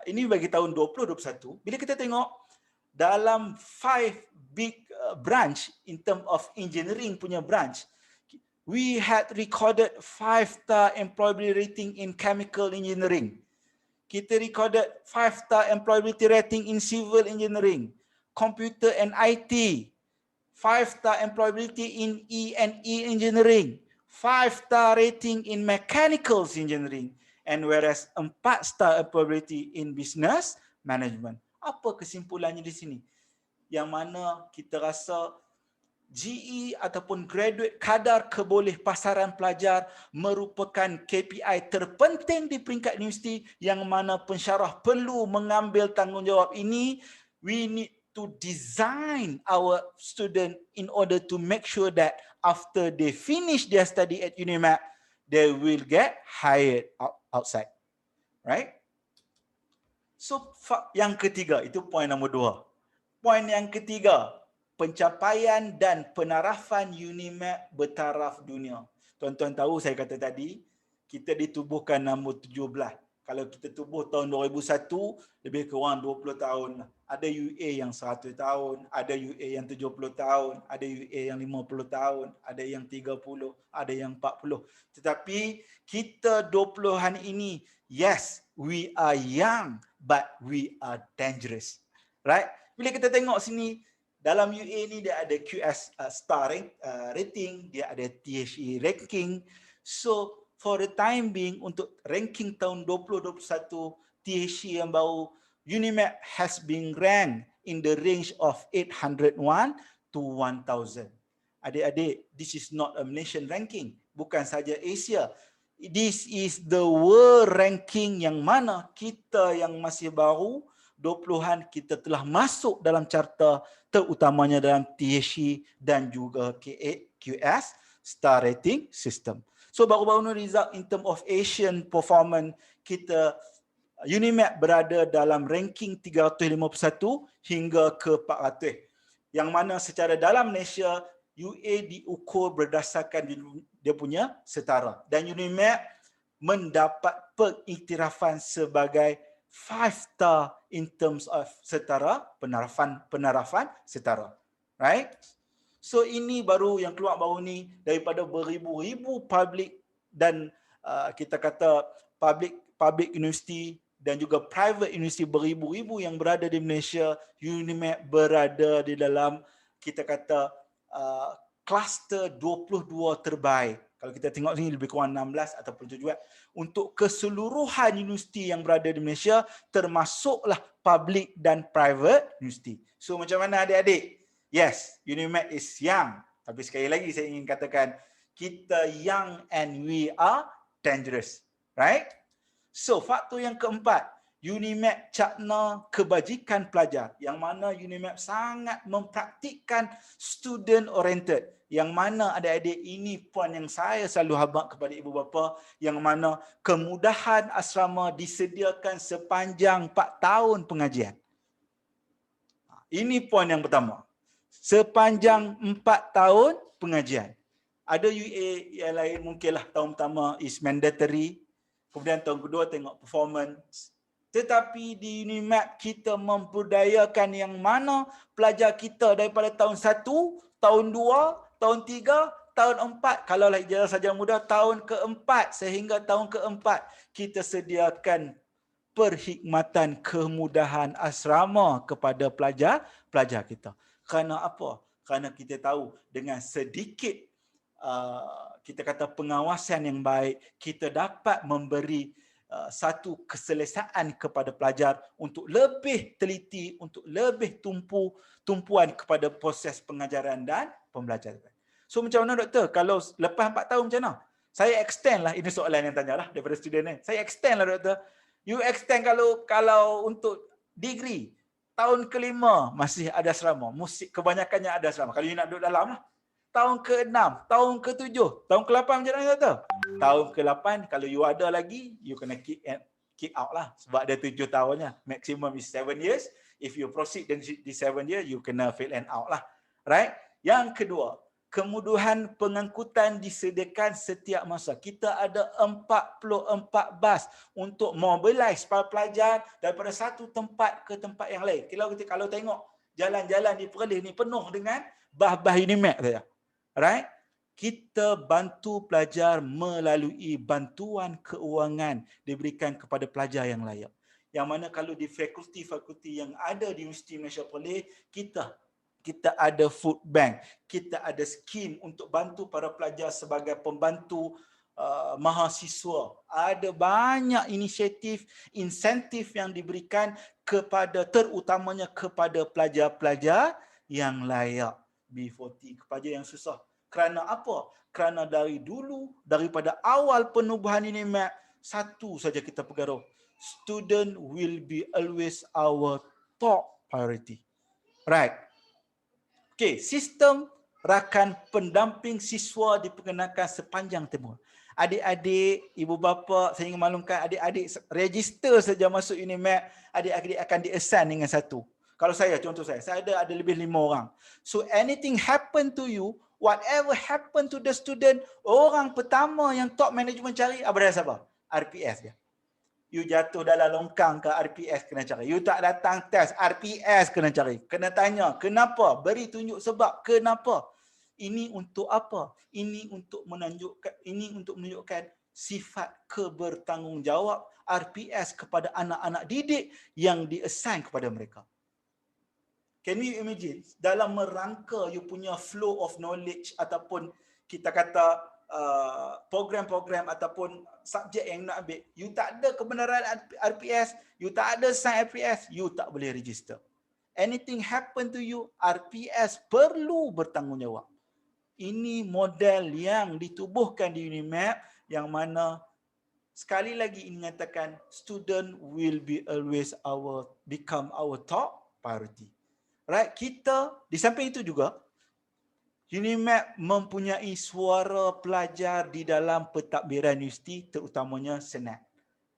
Ini bagi tahun 2021. Bila kita tengok dalam 5 big branch in term of engineering punya branch, we had recorded 5-star employability rating in chemical engineering. Kita recorded 5-star employability rating in civil engineering, computer and IT, 5-star employability in E&E engineering, 5-star rating in mechanical engineering, and whereas 4-star employability in business management. Apa kesimpulannya di sini? Yang mana kita rasa GE ataupun graduate kadar kebolehpasaran pelajar merupakan KPI terpenting di peringkat universiti yang mana pensyarah perlu mengambil tanggungjawab ini. We need to design our student in order to make sure that after they finish their study at UNIMAP, they will get hired outside. Right? So yang ketiga, itu poin nombor 2. Poin yang ketiga, pencapaian dan penarafan UNIMAP bertaraf dunia. Tuan-tuan tahu saya kata tadi, kita ditubuhkan nombor 17. Kalau kita tubuh tahun 2001, lebih kurang 20 tahun. Ada UA yang 100 tahun, ada UA yang 70 tahun, ada UA yang 50 tahun, ada yang 30, ada yang 40. Tetapi kita 20-an ini, yes, we are young, but we are dangerous. Right? Bila kita tengok sini, Dalam UA ni dia ada QS star rating, dia ada THE ranking. So for the time being untuk ranking tahun 2021 THE yang baru, UNIMAP has been ranked in the range of 801 to 1000. Adik-adik, this is not a Malaysian ranking, bukan saja Asia. This is the world ranking yang mana kita yang masih baru 20-an kita telah masuk dalam carta, terutamanya dalam THE dan juga QS star rating system. So baru-baru ni result in term of Asian performance, kita UNIMAP berada dalam ranking 351 hingga ke 400. Yang mana secara dalam Malaysia, UA diukur berdasarkan dia punya setara. Dan UNIMAP mendapat pengiktirafan sebagai 5-star in terms of setara, penarafan setara. Right? So ini baru yang keluar baru ni daripada beribu-ribu public dan kita kata public university dan juga private university beribu-ribu yang berada di Malaysia. UNIMAP berada di dalam kita kata kluster 22 terbaik. Kalau kita tengok sini lebih kurang 16 ataupun 17 untuk keseluruhan universiti yang berada di Malaysia, termasuklah public dan private universiti. So macam mana adik-adik? Yes, UNIMAP is young. Tapi sekali lagi saya ingin katakan, kita young and we are dangerous. Right? So faktor yang keempat, UNIMAP cakna kebajikan pelajar, yang mana UNIMAP sangat mempraktikkan student oriented, yang mana adik-adik ini poin yang saya selalu habaq kepada ibu bapa, yang mana kemudahan asrama disediakan sepanjang 4 tahun pengajian. Ini poin yang pertama. Sepanjang 4 tahun pengajian. Ada UA yang lain mungkinlah tahun pertama is mandatory, kemudian tahun kedua tengok performance. Tetapi di UNIMAP kita membudayakan yang mana pelajar kita daripada tahun 1, tahun 2, tahun 3, tahun 4, kalaulah ijazah sarjana muda tahun ke-4 sehingga tahun ke-4 kita sediakan perkhidmatan kemudahan asrama kepada pelajar kita. Kerana apa? Kerana kita tahu dengan sedikit kita kata pengawasan yang baik, kita dapat memberi satu keselesaan kepada pelajar untuk lebih teliti, untuk lebih tumpuan kepada proses pengajaran dan pembelajaran. So macam mana doktor? Kalau lepas 4 tahun macam mana? Saya extend lah, ini soalan yang tanya lah daripada student ni. Saya extend lah doktor. You extend kalau untuk degree, tahun ke-5 masih ada asrama. Kebanyakannya ada asrama. Kalau you nak duduk dalam lah. Tahun ke-6, tahun ke-7, tahun ke-8 macam mana doktor? Tahun ke-8 kalau you ada lagi, you kena kick out lah. Sebab ada 7 tahunnya. Maximum is 7 years. If you proceed di 7 years, you kena fail and out lah. Right? Yang kedua, kemudahan pengangkutan disediakan setiap masa. Kita ada 44 bas untuk mobilize para pelajar daripada satu tempat ke tempat yang lain. Kalau tengok jalan-jalan di Perlis ni penuh dengan bas-bas UNIMAP saja. Right? Kita bantu pelajar melalui bantuan keuangan diberikan kepada pelajar yang layak. Yang mana kalau di fakulti-fakulti yang ada di Universiti Malaysia Perlis, kita ada food bank, kita ada skim untuk bantu para pelajar sebagai pembantu mahasiswa. Ada banyak inisiatif, insentif yang diberikan terutamanya kepada pelajar-pelajar yang layak. B40, kepada yang susah. Kerana apa? Kerana daripada awal penubuhan UNIMAP, satu saja kita pegaruh. Student will be always our top priority. Right. Okay, sistem rakan pendamping siswa diperkenalkan sepanjang tempoh. Adik-adik, ibu bapa, saya ingin maklumkan adik-adik register saja masuk UNIMAP, adik-adik akan di-assign dengan satu. Kalau contoh saya ada lebih 5 orang. So anything happen to you, whatever happen to the student, orang pertama yang top management cari, apa siapa? RPS dia. You jatuh dalam longkang ke RPS kena cari. You tak datang test, RPS kena cari. Kena tanya, kenapa? Beri tunjuk sebab kenapa. Ini untuk apa? Ini untuk menunjukkan sifat kebertanggungjawab RPS kepada anak-anak didik yang di-assign kepada mereka. Can you imagine dalam merangka you punya flow of knowledge ataupun kita kata program-program ataupun subjek yang nak ambil, you tak ada kebenaran RPS, you tak ada sign RPS, you tak boleh register. Anything happen to you, RPS perlu bertanggungjawab. Ini model yang ditubuhkan di Unimap yang mana sekali lagi ini nyatakan student will be always become our top priority. Right, kita di samping itu juga Unimap mempunyai suara pelajar di dalam pentadbiran universiti, terutamanya Senat.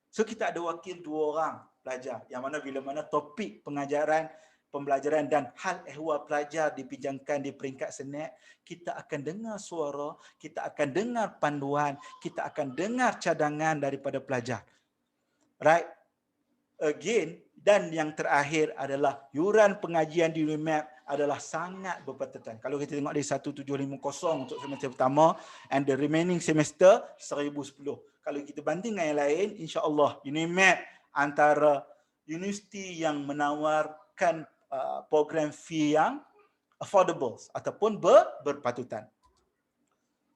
So kita ada wakil 2 orang pelajar yang mana bila mana topik pengajaran, pembelajaran dan hal ehwal pelajar dipinjamkan di peringkat Senat, kita akan dengar suara, kita akan dengar panduan, kita akan dengar cadangan daripada pelajar. Right? Again, dan yang terakhir adalah yuran pengajian di Unimap adalah sangat berpatutan. Kalau kita tengok dari 1750 untuk semester pertama and the remaining semester 1010. Kalau kita banding dengan yang lain, insya-Allah Unimap antara universiti yang menawarkan program fee yang affordable ataupun berpatutan.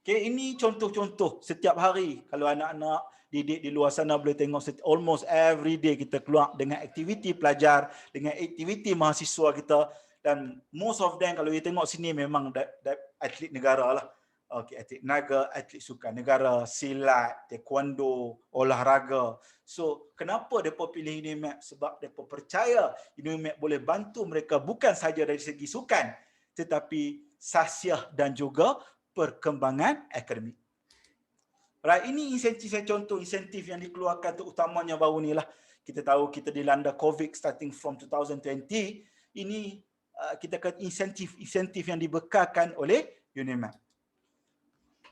Okay, ini contoh-contoh setiap hari. Kalau anak-anak didik di luar sana boleh tengok almost every day kita keluar dengan aktiviti pelajar, dengan aktiviti mahasiswa kita, dan most of them kalau you tengok sini memang atlet negara lah. Okay, atlet naga, atlet sukan negara, silat, taekwondo, olahraga. So, kenapa mereka pilih Unimap? Sebab mereka percaya Unimap boleh bantu mereka bukan saja dari segi sukan, tetapi sasiah dan juga perkembangan akademik. Right, ini insentif, saya contoh insentif yang dikeluarkan terutamanya baru ni lah. Kita tahu kita dilanda COVID starting from 2020. Ini kita kata insentif yang dibekalkan oleh Unimap.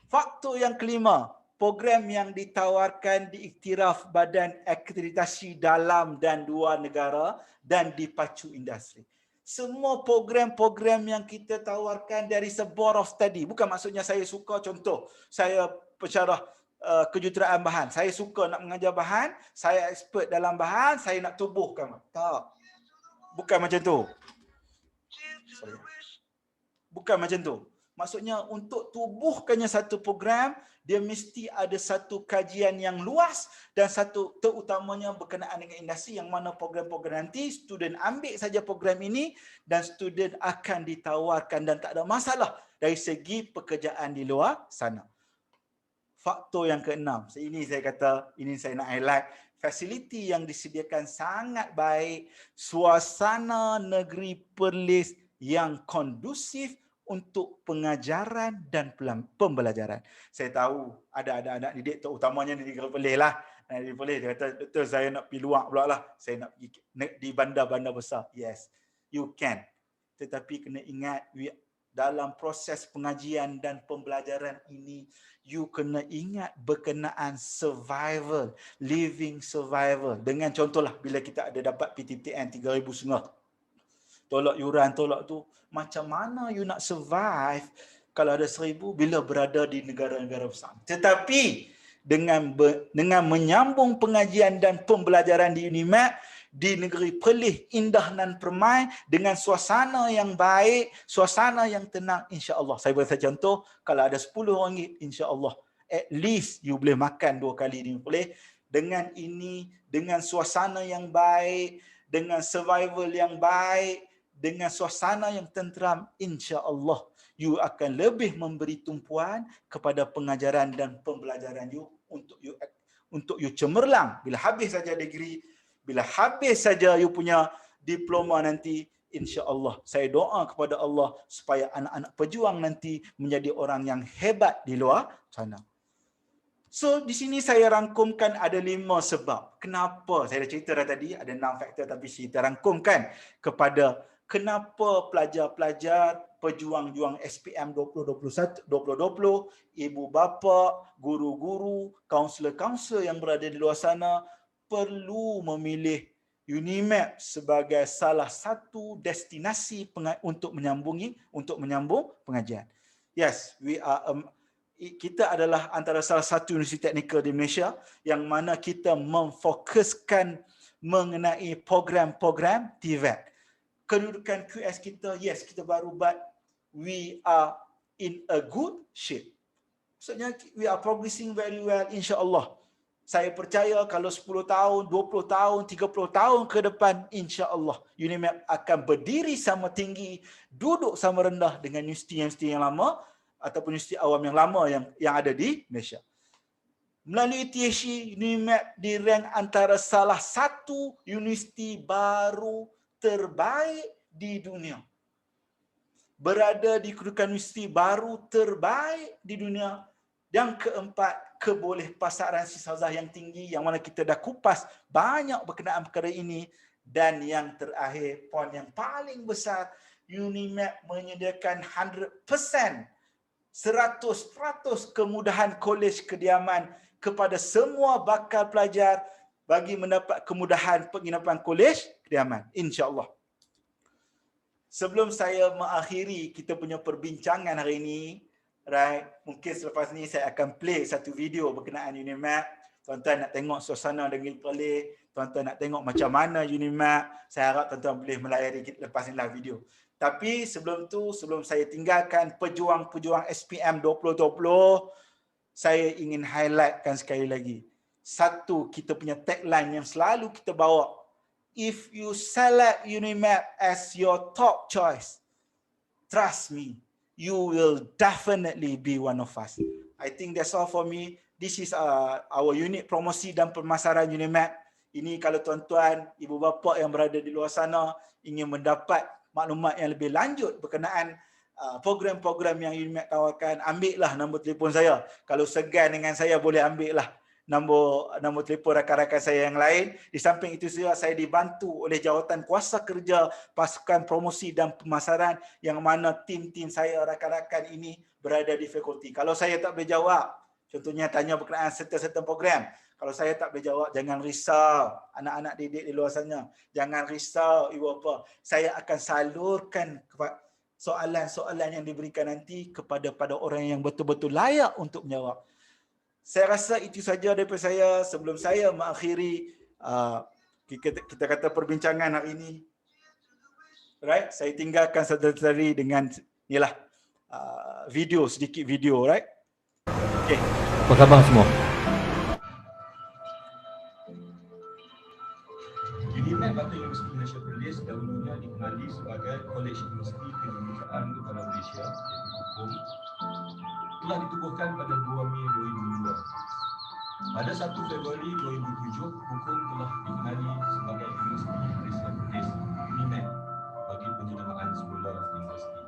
Faktor yang kelima, program yang ditawarkan diiktiraf Badan Akreditasi dalam dan luar negara dan dipacu industri. Semua program-program yang kita tawarkan dari board of study. Bukan maksudnya saya suka, contoh, saya pensyarah kejuruteraan bahan. Saya suka nak mengajar bahan, saya expert dalam bahan, saya nak tubuhkan. Tak. Bukan macam tu. Sorry. Bukan macam tu. Maksudnya untuk tubuhkannya satu program, dia mesti ada satu kajian yang luas dan satu terutamanya berkenaan dengan industri, yang mana program-program nanti student ambil saja program ini dan student akan ditawarkan dan tak ada masalah dari segi pekerjaan di luar sana. Faktor yang keenam, ini saya kata, ini saya nak highlight, fasiliti yang disediakan sangat baik, suasana negeri Perlis yang kondusif untuk pengajaran dan pembelajaran. Saya tahu ada anak didik terutamanya di negeri Perlis lah. Di Perlis dia kata, "Doktor, saya nak pergi luar pula lah. Saya nak pergi di bandar-bandar besar." Yes, you can. Tetapi kena ingat, dalam proses pengajian dan pembelajaran ini, you kena ingat berkenaan survival, living survival. Dengan contohlah, bila kita ada dapat PTTN 3,500, tolak yuran, tolak tu, macam mana you nak survive kalau ada 1,000 bila berada di negara-negara besar. Tetapi dengan menyambung pengajian dan pembelajaran di Unimap, di negeri Perlis, indah dan permai, dengan suasana yang baik, suasana yang tenang, insya-Allah. Saya beri contoh, kalau ada RM10, insya-Allah, at least you boleh makan 2 kali di Perlis. Dengan ini, dengan suasana yang baik, dengan survival yang baik, dengan suasana yang tenteram, insya-Allah you akan lebih memberi tumpuan kepada pengajaran dan pembelajaran you untuk you cemerlang. Bila habis saja degree, bila habis saja you punya diploma nanti, insya-Allah saya doa kepada Allah supaya anak-anak pejuang nanti menjadi orang yang hebat di luar sana. So di sini saya rangkumkan ada 5 sebab. Kenapa? Saya dah cerita dah tadi ada 6 faktor, tapi saya rangkumkan kepada kenapa pelajar-pelajar pejuang-juang SPM 2020, ibu bapa, guru-guru, kaunselor-kaunselor yang berada di luar sana perlu memilih Unimap sebagai salah satu destinasi untuk menyambung pengajian. Yes, kita adalah antara salah satu universiti teknikal di Malaysia yang mana kita memfokuskan mengenai program-program TVET. kedudukan QS kita, yes kita baru, but we are in a good shape. Maksudnya we are progressing very well, insya-Allah. Saya percaya kalau 10 tahun, 20 tahun, 30 tahun ke depan, insya-Allah UNIMAP akan berdiri sama tinggi, duduk sama rendah dengan universiti-universiti yang lama ataupun universiti awam yang lama yang ada di Malaysia. Melalui THE, UNIMAP dirank antara salah satu universiti baru terbaik di dunia. Berada di kedudukan universiti baru terbaik di dunia. Yang keempat, kebolehpasaran sisazah yang tinggi, yang mana kita dah kupas banyak berkenaan perkara ini. Dan yang terakhir, poin yang paling besar, UNIMAP menyediakan 100% kemudahan kolej kediaman kepada semua bakal pelajar bagi mendapat kemudahan penginapan kolej kediaman, insya-Allah. Sebelum saya mengakhiri kita punya perbincangan hari ini, right, mungkin selepas ni saya akan play satu video berkenaan UNIMAP. Tuan-tuan nak tengok suasana dengan pelik, tuan-tuan nak tengok macam mana UNIMAP, saya harap tuan-tuan boleh melayari kita lepas ni lah video. Tapi sebelum tu, sebelum saya tinggalkan pejuang-pejuang SPM 2020, saya ingin highlightkan sekali lagi. Satu, kita punya tagline yang selalu kita bawa. If you select UNIMAP as your top choice, trust me, you will definitely be one of us. I think that's all for me. This is our unit promosi dan pemasaran UNIMAP. Ini kalau tuan-tuan, ibu bapa yang berada di luar sana ingin mendapat maklumat yang lebih lanjut berkenaan program-program yang UNIMAP tawarkan, ambillah nombor telefon saya. Kalau segan dengan saya, boleh ambillah nombor telefon rakan-rakan saya yang lain. Di samping itu saya dibantu oleh jawatan kuasa kerja pasukan promosi dan pemasaran, yang mana tim-tim saya, rakan-rakan ini berada di fakulti. Kalau saya tak boleh jawab, contohnya tanya berkenaan serta-serta program, kalau saya tak boleh jawab, jangan risau anak-anak didik di luar sana. Jangan risau ibu bapa. Saya akan salurkan soalan-soalan yang diberikan nanti kepada orang yang betul-betul layak untuk menjawab. Saya rasa itu saja daripada saya sebelum saya mengakhiri kita kata perbincangan hari ini. Right? Saya tinggalkan saudara-saudari dengan inilah sedikit video, right? Okay. Apa khabar semua? UNIMAP atau Universiti Malaysia Perlis dahulunya dikenali sebagai Kolej Universiti Keindonesiaan Utara Malaysia, iaitu KUKUM, telah ditubuhkan pada 2 Mei 2002. Pada 1 Februari 2007, KUKUM telah dikenali sebagai Universiti Malaysia Perlis, UNIMAP, bagi penjenamaan semula universiti.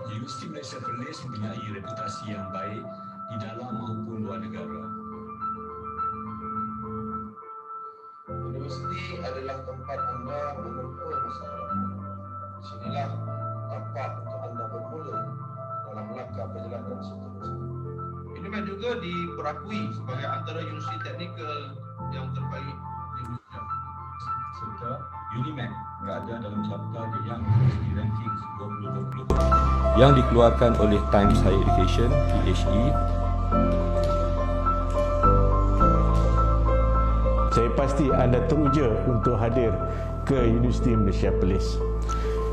Universiti Malaysia Perlis mempunyai reputasi yang baik di dalam maupun luar negara. Universiti adalah tempat anda menempuh masa hadapan. Sinilah tempat untuk anda bermula dalam langkah perjalanan seterusnya. UNIMAP juga diperakui sebagai antara universiti teknikal yang terbaik di dunia. Serta UNIMAP berada dalam carta The Young University Rankings 2020 Yang dikeluarkan oleh Times Higher Education, THE. Saya pasti anda teruja untuk hadir ke Universiti Malaysia Perlis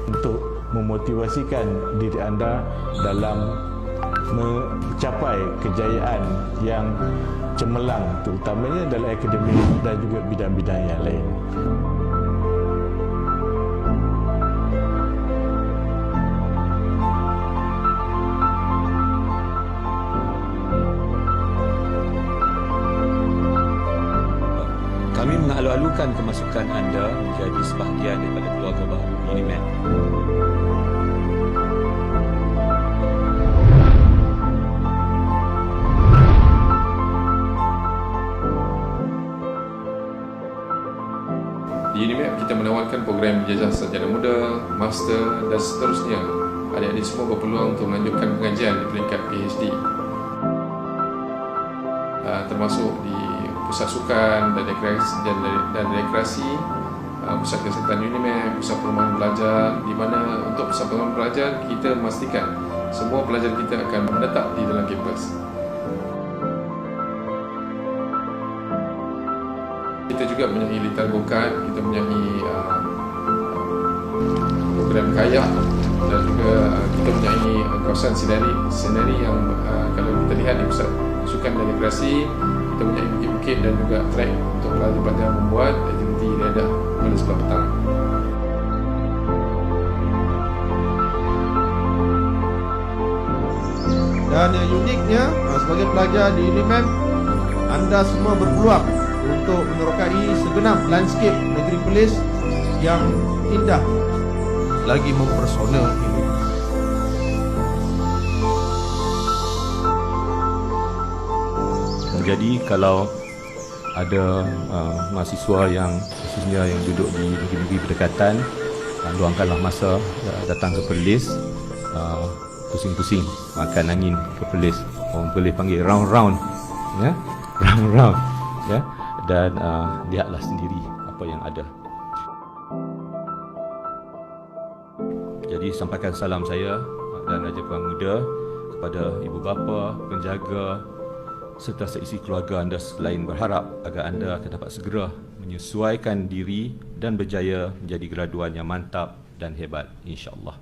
untuk memotivasikan diri anda dalam mencapai kejayaan yang cemerlang, terutamanya dalam akademik dan juga bidang-bidang yang lain. Kami mengalu-alukan kemasukan anda menjadi sebahagian daripada keluarga baru UNIMAP. Di UNIMAP kita menawarkan program ijazah sarjana muda, master dan seterusnya. Adik-adik semua berpeluang untuk melanjutkan pengajian di peringkat PhD. Termasuk di pusat sukan dan rekreasi, pusat kesihatan UNIMAP, pusat perumahan pelajar, di mana untuk pusat perumahan pelajar kita memastikan semua pelajar kita akan menetap di dalam kampus. Kita juga mempunyai litar go-kart, kita mempunyai program kayak, dan juga kita mempunyai kawasan sinari yang kalau kita lihat di pusat sukan dan rekreasi, kita mempunyai bukit-bukit dan juga trek untuk pelajar-pelajar membuat aktiviti riadah pada sebelah petang. Dan yang uniknya, sebagai pelajar di UNIMEM, anda semua berpeluang untuk menerokai segenap landscape negeri Perlis yang indah lagi mempersona ini. Jadi kalau ada mahasiswa yang khususnya yang duduk di negeri-negeri berdekatan, luangkanlah masa datang ke Perlis, pusing-pusing makan angin ke Perlis. Orang boleh panggil round-round, ya, round-round, ya, dan lihatlah sendiri apa yang ada. Jadi sampaikan salam saya dan Raja Perang Muda kepada ibu bapa, penjaga serta seisi keluarga anda sekalian, berharap agar anda akan dapat segera menyesuaikan diri dan berjaya menjadi graduan yang mantap dan hebat, insya-Allah.